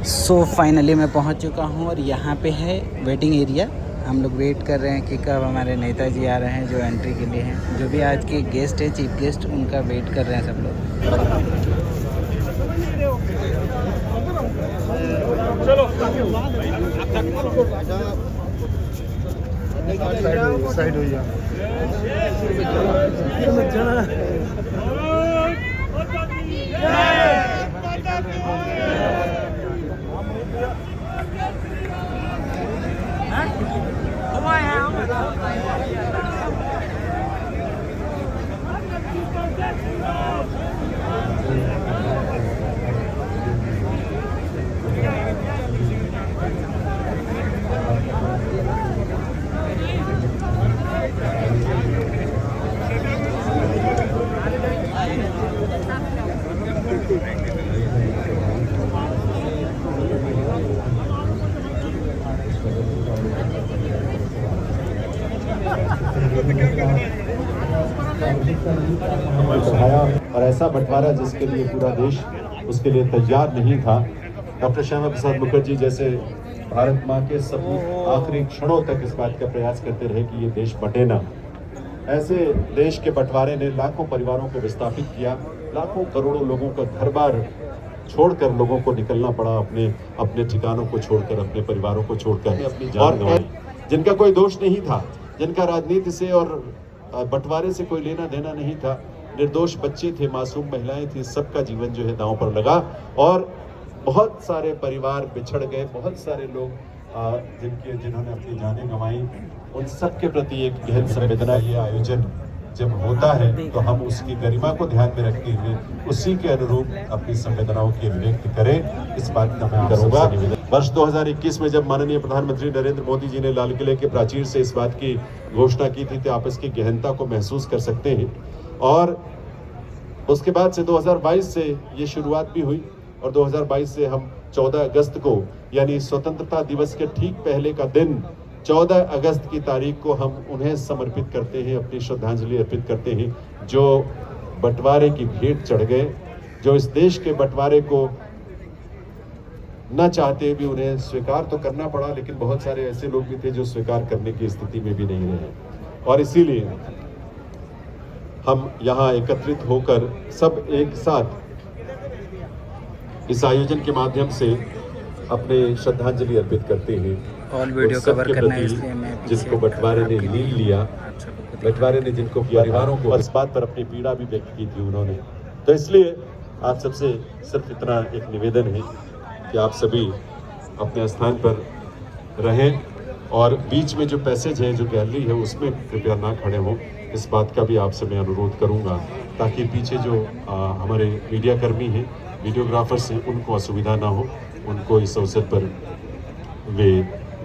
So finally मैं पहुंच चुका हूं और यहाँ पे है वेटिंग एरिया। हम लोग वेट कर रहे हैं कि कब हमारे नेताजी आ रहे हैं जो एंट्री के लिए हैं। जो भी आज के गेस्ट है, चीफ गेस्ट, उनका वेट कर रहे हैं सब लोग। साइड हो जा। और ऐसा बंटवारा जिसके लिए पूरा देश उसके लिए तैयार नहीं था। डॉक्टर श्यामा प्रसाद मुखर्जी जैसे भारत माँ के सपूत आखिरी क्षणों तक इस बात का प्रयास करते रहे कि ये देश बटे ना। ऐसे देश के बंटवारे ने लाखों परिवारों को विस्थापित किया, लाखों करोड़ों लोगों का घर बार छोड़कर लोगों को निकलना पड़ा, अपने ठिकानों को छोड़कर, अपने परिवारों को छोड़कर, अपनी जान गंवाई। जिनका कोई दोष नहीं था, जिनका राजनीति से और बंटवारे से कोई लेना देना नहीं था, निर्दोष बच्चे थे, मासूम महिलाएं थी, सबका जीवन जो है दांव पर लगा और बहुत सारे परिवार बिछड़ गए। बहुत सारे लोग जिन्होंने अपनी जानें गंवाई, उन सब के प्रति एक गहन संवेदना। ये आयोजन जब होता है तो हम उसकी गरिमा को ध्यान में रखते हुए उसी के अनुरूप अपनी संवेदनाओं की अभिव्यक्ति करें, इस बात का मैं करूंगा। वर्ष 2021 में जब माननीय प्रधानमंत्री नरेंद्र मोदी जी ने लाल किले के प्राचीर से इस बात की घोषणा की थी तो आप इसकी गहनता को महसूस कर सकते हैं। और उसके बाद से 2022 से ये शुरुआत भी हुई और 2022 से हम 14 अगस्त को यानी स्वतंत्रता दिवस के ठीक पहले का दिन 14 अगस्त की तारीख को हम उन्हें समर्पित करते हैं, अपनी श्रद्धांजलि अर्पित करते हैं जो बंटवारे की भेंट चढ़ गए, जो इस देश के बंटवारे को न चाहते भी उन्हें स्वीकार तो करना पड़ा, लेकिन बहुत सारे ऐसे लोग भी थे जो स्वीकार करने की स्थिति में भी नहीं रहे। और इसीलिए हम यहाँ एकत्रित होकर सब एक साथ इस आयोजन के माध्यम से अपने श्रद्धांजलि अर्पित करते हैं। ऑल वीडियो कवर करना है इसलिए मैं जिनको बंटवारे ने लील लिया, बंटवारे ने जिनको परिवारों को इस बात पर अपनी पीड़ा भी व्यक्त की थी उन्होंने। तो इसलिए आप सबसे सिर्फ इतना एक निवेदन है कि आप सभी अपने स्थान पर रहें और बीच में जो पैसेज है, जो गैलरी है, उसमें कृपया ना खड़े हों। इस बात का भी आपसे मैं अनुरोध करूंगा ताकि पीछे जो हमारे मीडिया कर्मी हैं, वीडियोग्राफर्स हैं, उनको असुविधा ना हो। उनको इस अवसर पर वे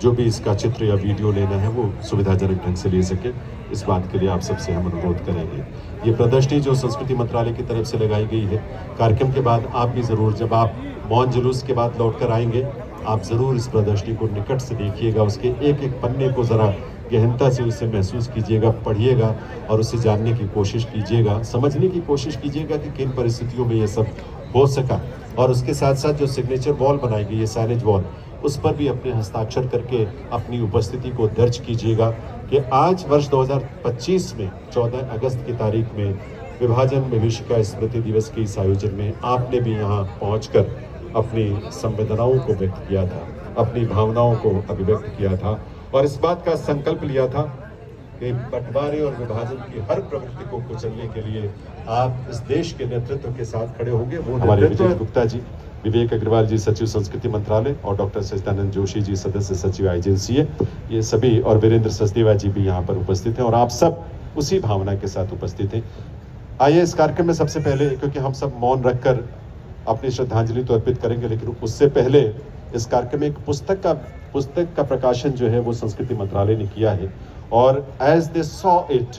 जो भी इसका चित्र या वीडियो लेना है वो सुविधाजनक ढंग से ले सके, इस बात के लिए आप सबसे हम अनुरोध करेंगे। ये प्रदर्शनी जो संस्कृति मंत्रालय की तरफ से लगाई गई है, कार्यक्रम के बाद आप भी ज़रूर, जब आप मौन जुलूस के बाद लौट कर आएंगे, आप ज़रूर इस प्रदर्शनी को निकट से देखिएगा, उसके एक एक पन्ने को ज़रा गहनता से उसे महसूस कीजिएगा, पढ़िएगा और उसे जानने की कोशिश कीजिएगा, समझने की कोशिश कीजिएगा कि किन परिस्थितियों में ये सब हो सका। और उसके साथ साथ जो सिग्नेचर वॉल बनाई गई है, साइनेज वॉल, उस पर भी अपने हस्ताक्षर करके अपनी उपस्थिति को दर्ज कीजिएगा कि आज वर्ष 2025 में 14 अगस्त की तारीख में विभाजन विभीषिका स्मृति दिवस के इस आयोजन में आपने भी यहाँ पहुँचकर अपनी संवेदनाओं को व्यक्त किया था, अपनी भावनाओं को अभिव्यक्त किया था और इस बात का संकल्प लिया था कि बंटवारे और विभाजन की हर प्रवृत्ति को कुचलने के लिए आप इस देश के नेतृत्व के साथ खड़े होंगे। वो हमारे विजय गुप्ता जी, विवेक अग्रवाल जी सचिव संस्कृति मंत्रालय और डॉक्टर सचिदानंद जोशी जी सदस्य सचिव IGNCA, ये सभी, और वीरेंद्र सचदेवा जी भी यहाँ पर उपस्थित हैं और आप सब उसी भावना के साथ उपस्थित हैं। आइए इस कार्यक्रम में सबसे पहले, क्योंकि हम सब मौन रखकर अपनी श्रद्धांजलि तो अर्पित करेंगे, लेकिन उससे पहले इस कार्यक्रम में एक पुस्तक का प्रकाशन जो है वो संस्कृति मंत्रालय ने किया है और एज दे सॉ इट,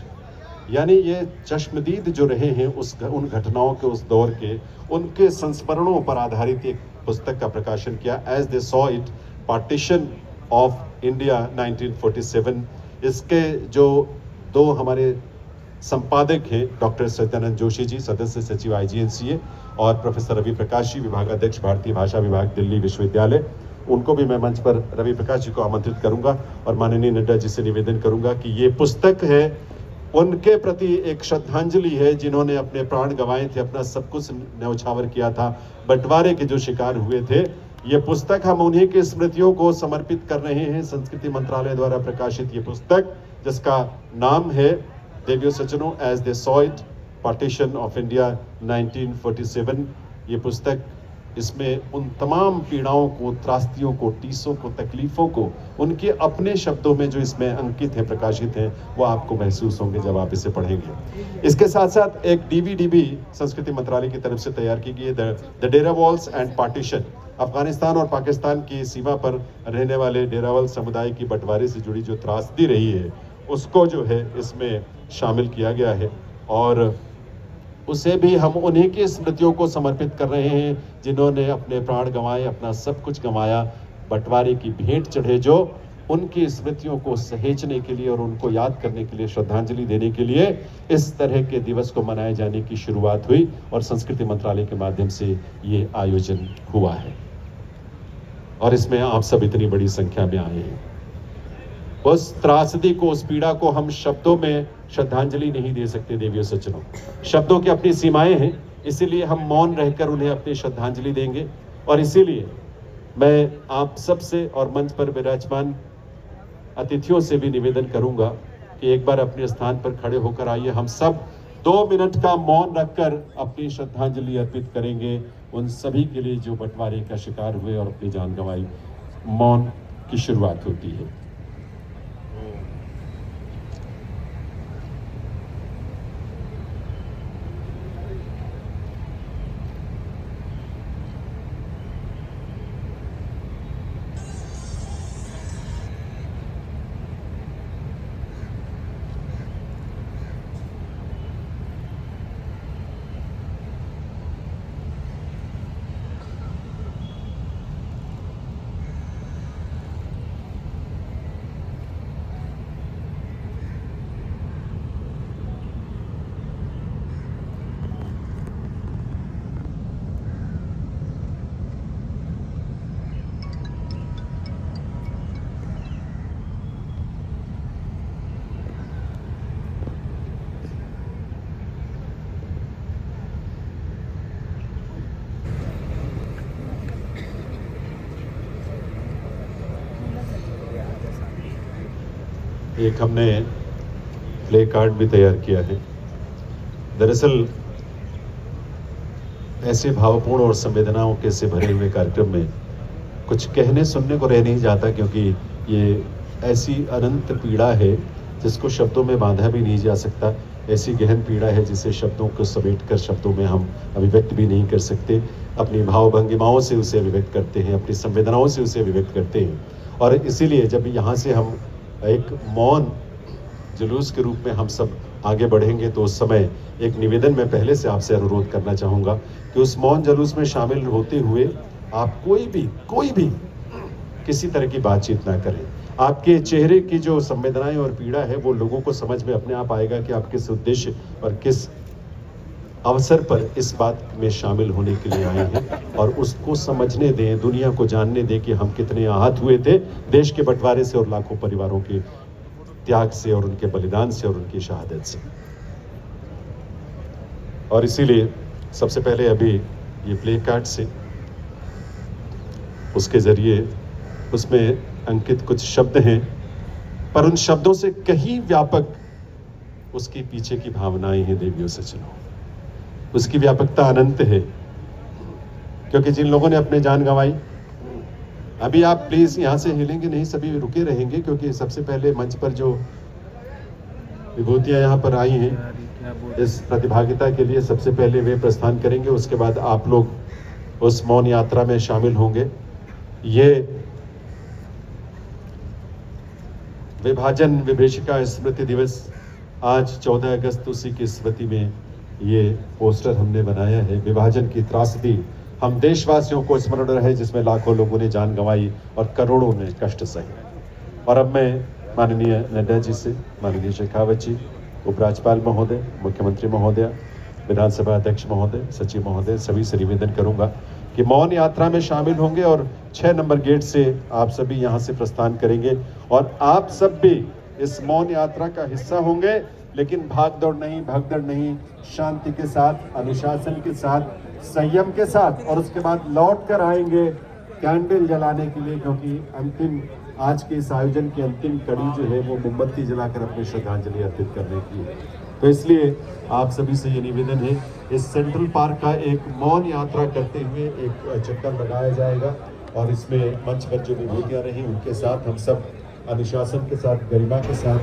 यानी ये चश्मदीद जो रहे हैं उन घटनाओं के, उस दौर के, उनके संस्मरणों पर आधारित एक पुस्तक का प्रकाशन किया, as they saw it, partition of India 1947। इसके जो दो हमारे संपादक हैं डॉक्टर सत्यानंद जोशी जी, सदस्य सचिव IGNCA, और प्रोफेसर रवि प्रकाश जी, विभागाध्यक्ष भारतीय भाषा विभाग दिल्ली विश्वविद्यालय। उनको भी मैं मंच पर, रवि प्रकाश जी को आमंत्रित करूंगा और माननीय नड्डा जी से निवेदन करूंगा कि ये पुस्तक है, उनके प्रति एक श्रद्धांजलि है जिन्होंने अपने प्राण गंवाए थे, अपना सब कुछ न्यौछावर किया था, बंटवारे के जो शिकार हुए थे। ये पुस्तक हम उन्हीं की स्मृतियों को समर्पित कर रहे हैं। संस्कृति मंत्रालय द्वारा प्रकाशित ये पुस्तक, जिसका नाम है देवियों सज्जनों, as they saw it, partition of India 1947। ये पुस्तक, इसमें उन तमाम पीड़ाओं को, त्रासदियों को, टीसों को, तकलीफों को उनके अपने शब्दों में जो इसमें अंकित हैं, प्रकाशित हैं, वो आपको महसूस होंगे जब आप इसे पढ़ेंगे। इसके साथ साथ एक DVD भी संस्कृति मंत्रालय की तरफ से तैयार की गई है, the Dera walls and partition. Afghanistan और पाकिस्तान की सीमा पर रहने वाले डेरावल समुदाय की बंटवारे से जुड़ी जो त्रासदी रही है, उसको जो है इसमें शामिल किया गया है, और उसे भी हम उन्हीं की स्मृतियों को समर्पित कर रहे हैं जिन्होंने अपने प्राण गंवाए, अपना सब कुछ गंवाया, बंटवारे की भेंट चढ़े, जो उनकी स्मृतियों को सहेजने के लिए और उनको याद करने के लिए, श्रद्धांजलि देने के लिए इस तरह के दिवस को मनाए जाने की शुरुआत हुई और संस्कृति मंत्रालय के माध्यम से ये आयोजन हुआ है। और इसमें आप सब इतनी बड़ी संख्या में आए हैं। उस त्रासदी को, उस पीड़ा को हम शब्दों में श्रद्धांजलि नहीं दे सकते देवियों सज्जनों। शब्दों की अपनी सीमाएं हैं, इसीलिए हम मौन रहकर उन्हें अपनी श्रद्धांजलि देंगे। और इसीलिए मैं आप सब से और मंच पर विराजमान अतिथियों से भी निवेदन करूंगा कि एक बार अपने स्थान पर खड़े होकर आइए, हम सब 2 मिनट का मौन रखकर अपनी श्रद्धांजलि अर्पित करेंगे उन सभी के लिए जो बंटवारे का शिकार हुए और अपनी जान गंवाई। मौन की शुरुआत होती है। एक हमने प्ले कार्ड भी तैयार किया है। दरअसल ऐसे भावपूर्ण और संवेदनाओं के से भरे हुए कार्यक्रम में कुछ कहने सुनने को रह नहीं जाता, क्योंकि ये ऐसी अनंत पीड़ा है जिसको शब्दों में बांधा भी नहीं जा सकता। ऐसी गहन पीड़ा है जिसे शब्दों को समेटकर शब्दों में हम अभिव्यक्त भी नहीं कर सकते। अपनी भाव भंगिमाओं से उसे अभिव्यक्त करते हैं, अपनी संवेदनाओं से उसे अभिव्यक्त करते हैं। और इसीलिए जब यहाँ से हम एक मौन जुलूस के रूप में हम सब आगे बढ़ेंगे, तो उस समय एक निवेदन मैं पहले से आपसे अनुरोध करना चाहूँगा कि उस मौन जुलूस में शामिल होते हुए आप कोई भी किसी तरह की बातचीत ना करें। आपके चेहरे की जो संवेदनाएं और पीड़ा है वो लोगों को समझ में अपने आप आएगा कि आप किस उद्देश्य और किस अवसर पर इस बात में शामिल होने के लिए आए हैं, और उसको समझने दें, दुनिया को जानने दें कि हम कितने आहत हुए थे देश के बंटवारे से और लाखों परिवारों के त्याग से और उनके बलिदान से और उनकी शहादत से। और इसीलिए सबसे पहले अभी ये प्ले कार्ड से, उसके जरिए उसमें अंकित कुछ शब्द हैं, पर उन शब्दों से कहीं व्यापक उसके पीछे की भावनाएं हैं देवियों सज्जनों। उसकी व्यापकता अनंत है, क्योंकि जिन लोगों ने अपने जान गंवाई, अभी आप प्लीज यहाँ से हिलेंगे नहीं, सभी रुके रहेंगे, क्योंकि सबसे पहले मंच पर जो विभूतियां यहाँ पर आई हैं इस प्रतिभागिता के लिए, सबसे पहले वे प्रस्थान करेंगे। उसके बाद आप लोग उस मौन यात्रा में शामिल होंगे। ये विभाजन विभीषिका स्मृति दिवस आज 14 अगस्त, उसी की स्मृति में ये पोस्टर हमने बनाया है। विभाजन की त्रासदी हम देशवासियों को स्मरण रहे, जिसमें लाखों लोगों ने जान गंवाई और करोड़ों ने कष्ट सहे। और अब मैं माननीय नड्डा जी से, माननीय शेखावत जी, उपराज्यपाल महोदय, मुख्यमंत्री महोदय, विधानसभा अध्यक्ष महोदय, सचिव महोदय, सभी से निवेदन करूंगा कि मौन यात्रा में शामिल होंगे और 6 नंबर गेट से आप सभी यहां से प्रस्थान करेंगे और आप सब भी इस मौन यात्रा का हिस्सा होंगे, लेकिन भागदौड़ नहीं, भगदड़ नहीं, शांति के साथ, अनुशासन के साथ, संयम के साथ, और उसके बाद लौट कर आएंगे कैंडल जलाने के लिए, क्योंकि अंतिम आज के इस आयोजन की अंतिम कड़ी जो है वो मोमबत्ती जलाकर अपनी श्रद्धांजलि अर्पित करने की है। तो इसलिए आप सभी से ये निवेदन है, इस सेंट्रल पार्क का एक मौन यात्रा करते हुए एक चक्कर लगाया जाएगा और इसमें मंच पर जो विभूतियां रही उनके साथ हम सब अनुशासन के साथ, गरिमा के साथ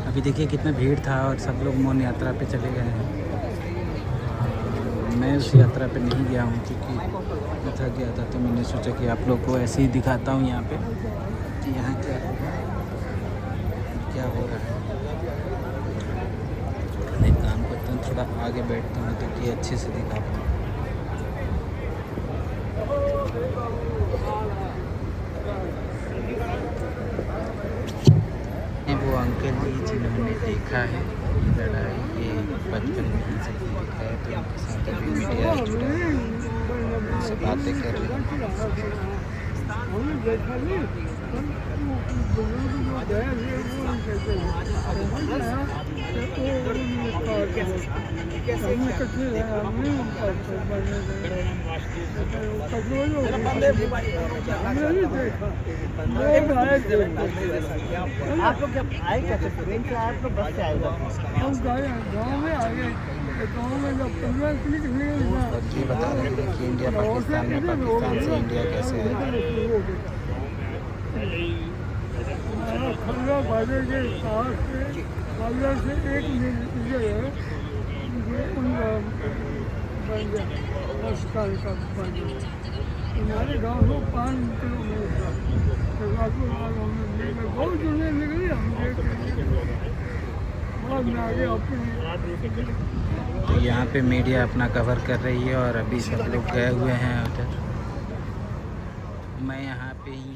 अभी देखिए कितना भीड़ था और सब लोग मौन यात्रा पे चले गए हैं। मैं उस यात्रा पे नहीं गया हूँ क्योंकि मैं थक गया था, तो मैंने सोचा कि आप लोग को ऐसे ही दिखाता हूँ यहाँ पे कि यहाँ क्या हो रहा है। एक काम करता हूँ, थोड़ा आगे बैठता हूँ ताकि अच्छे से दिखा पाऊँ। वो अंकल जी जिन्होंने देखा है ये लड़ाई, ये बचपन में ही से देखा है, तो उनके साथ अभी मीडिया जुड़ा है, उनसे बातें कर रही हैं। आप लोग जब आए कैसे ट्रेन से आए, आप लोग बस से आए? हम गाँव में आ गए, गाँव में जब 15 किलोमीटर और जी बता रहे हैं कि इंडिया पाकिस्तान में, पाकिस्तान से इंडिया कैसे है। खल्ला बाजे के साथ खल्ला से 1 मील है, उनका बन गया अस्पताल का बन गया। हमारे गाँव से 5 किलोमीटर बहुत दुनिया निकली, हम बहुत में आगे अपनी। तो यहाँ पे मीडिया अपना कवर कर रही है और अभी सब लोग गए हुए हैं उधर। मैं यहाँ पे ही